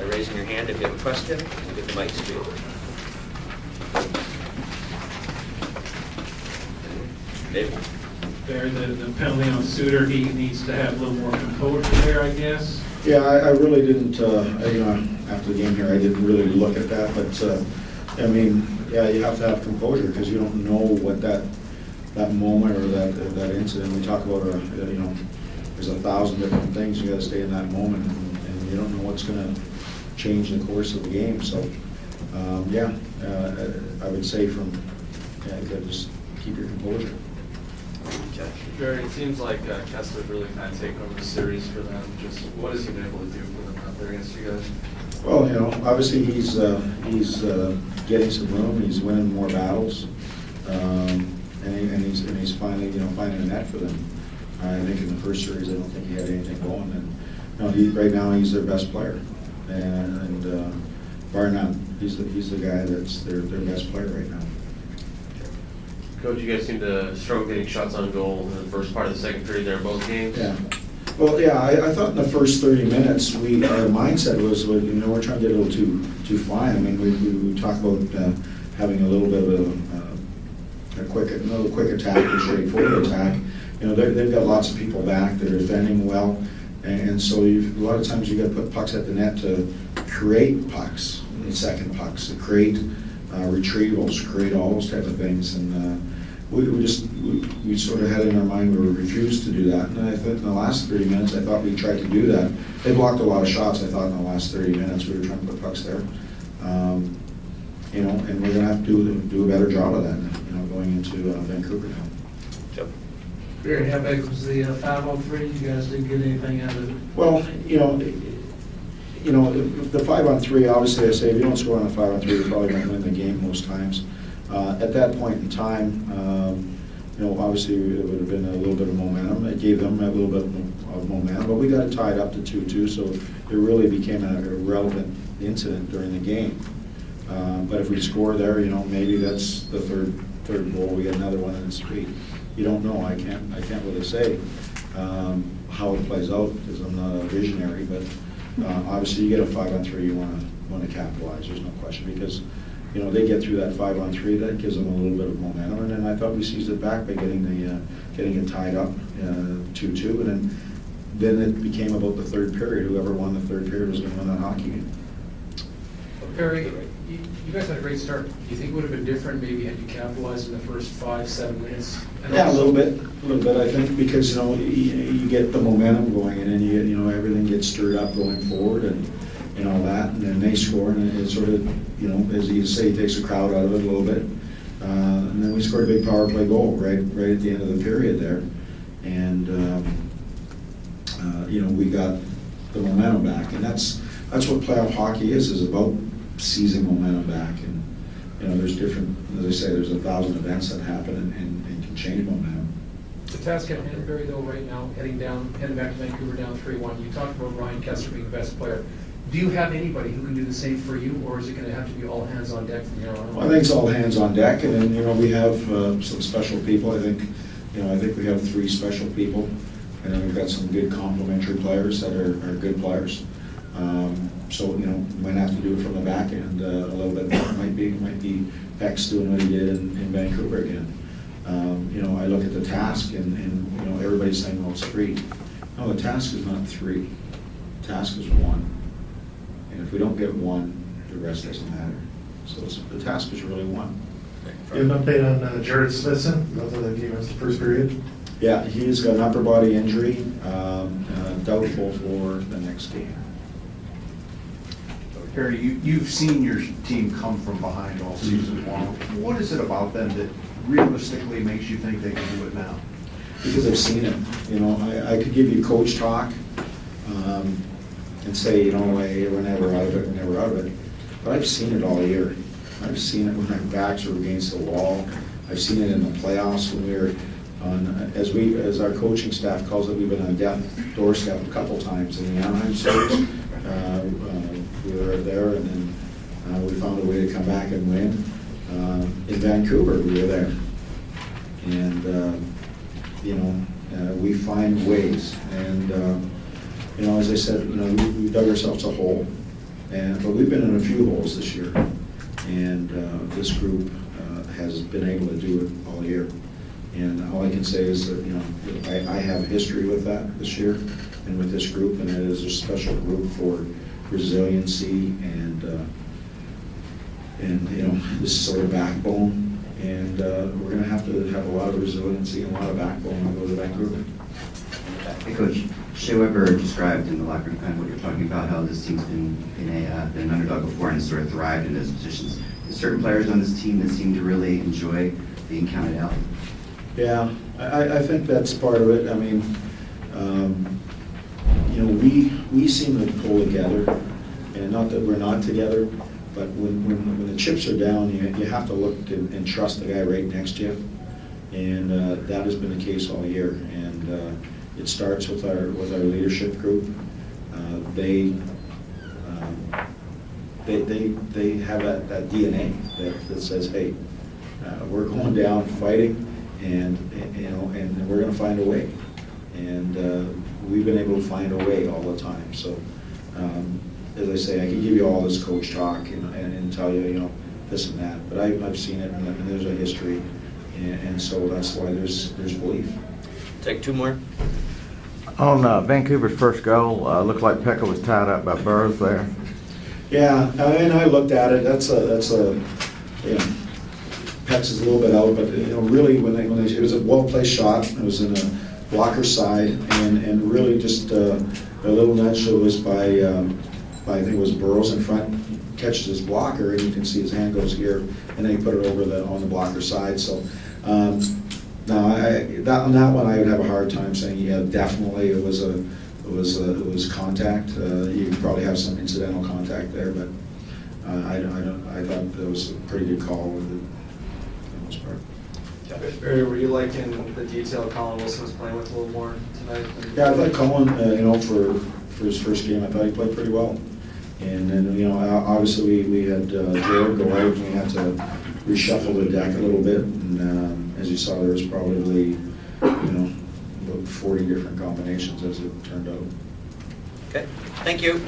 by raising your hand if you have a question. We'll get the mic to you. David? There, the penalty on Suter, he needs to have a little more composure there, I guess. Yeah, I really didn't, after the game here, I didn't really look at that, but, I mean, yeah, you have to have composure because you don't know what that moment or that incident, we talk about, there's 1,000 different things, you gotta stay in that moment, and you don't know what's gonna change the course of the game, so, I would say you gotta just keep your composure. Barry, it seems like Kessler's really kind of taken over the series for them. Just what has he been able to do for them out there against you guys? Well, obviously he's getting some room. He's winning more battles, and he's finally finding a net for them. I think in the first series, I don't think he had anything going. And right now he's their best player, and bar none, he's the guy that's their best player right now. Coach, you guys seem to struggle getting shots on goal in the first part of the second period there in both games. Yeah. Well, yeah, I thought in the first 30 minutes, our mindset was, we're trying to get a little too fine. I mean, we talk about having a little bit of a quick attack, a straightforward attack. They've got lots of people back that are defending well, and so a lot of times you got to put pucks at the net to create pucks, second pucks, to create retrievals, create all those type of things, and we sort of had in our mind we refused to do that. And I think in the last 30 minutes, I thought we tried to do that. They blocked a lot of shots. I thought in the last 30 minutes we were trying to put pucks there, and we're going to have to do a better job of that, going into Vancouver now. Joe? Barry, how big was the 5-on-3? You guys didn't get anything out of it? Well, the 5-on-3, obviously I say if you don't score on a 5-on-3, you're probably going to win the game most times. At that point in time, obviously it would have been a little bit of momentum. It gave them a little bit of momentum, but we got it tied up to 2-2, so it really became a relevant incident during the game. But if we score there, maybe that's the third goal. We get another one in the street. You don't know. I can't really say how it plays out because I'm not a visionary, but. Obviously, you get a 5-on-3, you want to capitalize. There's no question because, they get through that 5-on-3. That gives them a little bit of momentum, and then I thought we seized it back by getting it tied up 2-2, and then it became about the third period. Whoever won the third period was going to win that hockey game. Barry, you guys had a great start. Do you think it would have been different maybe had you capitalized in the first 5-7 minutes? Yeah, a little bit. I think because you get the momentum going, and then everything gets stirred up going forward, and all that, and then they score, and it sort of as you say, takes the crowd out of it a little bit, and then we scored a big power play goal right at the end of the period there, and we got the momentum back, and that's what playoff hockey is about. Seizing momentum back, and there's different, as I say, there's 1,000 events that happen and can change momentum. The task at hand, Barry, though, right now, heading back to Vancouver down 3-1, you talked about Ryan Kessler being the best player. Do you have anybody who can do the same for you, or is it going to have to be all hands on deck from here on out? Well, I think it's all hands on deck, and then we have some special people. I think we have 3 special people, and then we've got some good complementary players that are good players. So we might have to do it from the back end a little bit. Might be Beck's doing what he did in Vancouver again. I look at the task, and everybody's saying, well, it's 3. No, the task is not 3. The task is 1. And if we don't get 1, the rest doesn't matter. So the task is really 1. You have an update on Jared Smithson, after that game was the first period? Yeah, he's got an upper body injury, doubtful for the next game. Barry, you've seen your team come from behind all season long. What is it about them that realistically makes you think they can do it now? Because I've seen it. I could give you coach talk and say, we're never out of it. But I've seen it all year. I've seen it when our backs are against the wall. I've seen it in the playoffs when we were on, as our coaching staff calls it, we've been on death doorstep a couple times in the Anaheim series. We were there, and then we found a way to come back and win. In Vancouver, we were there, and we find ways. And as I said, we dug ourselves a hole, But we've been in a few holes this year, and this group has been able to do it all year. And all I can say is that, I have history with that this year and with this group, and it is a special group for resiliency and this sort of backbone. And we're going to have a lot of resiliency and a lot of backbone when we go to Vancouver. Hey, Coach, Shea Weber described in the locker room kind of what you're talking about, how this team's been an underdog before and sort of thrived in those positions. There's certain players on this team that seem to really enjoy being counted out. Yeah, I think that's part of it. I mean, we seem to pull together, and not that we're not together, but when the chips are down, you have to look and trust the guy right next to you, and that has been the case all year. And it starts with our leadership group. They have that DNA that says, hey, we're going down fighting, and we're going to find a way. And we've been able to find a way all the time. So, as I say, I can give you all this coach talk and tell you, this and that. But I've seen it, and there's a history, and so that's why there's belief. Take two more. On Vancouver's first goal, looked like Pekka was tied up by Burroughs there. Yeah, and I looked at it. That's a Pex is a little bit out, but really when it was a well-placed shot. It was in a blocker side, and really just a little nudge that was by I think it was Burroughs in front, catches his blocker, and you can see his hand goes here, and then he put it over on the blocker side. So. No, on that one I would have a hard time saying, yeah, definitely it was contact. You could probably have some incidental contact there, but I thought that was a pretty good call for the most part. Barry, were you liking the detail Colin Wilson was playing with a little more tonight? Yeah, I thought Colin, for his first game, I thought he played pretty well. And then, obviously we had Jared go out, and we had to reshuffle the deck a little bit. And as you saw, there was probably, about 40 different combinations as it turned out. Okay, thank you.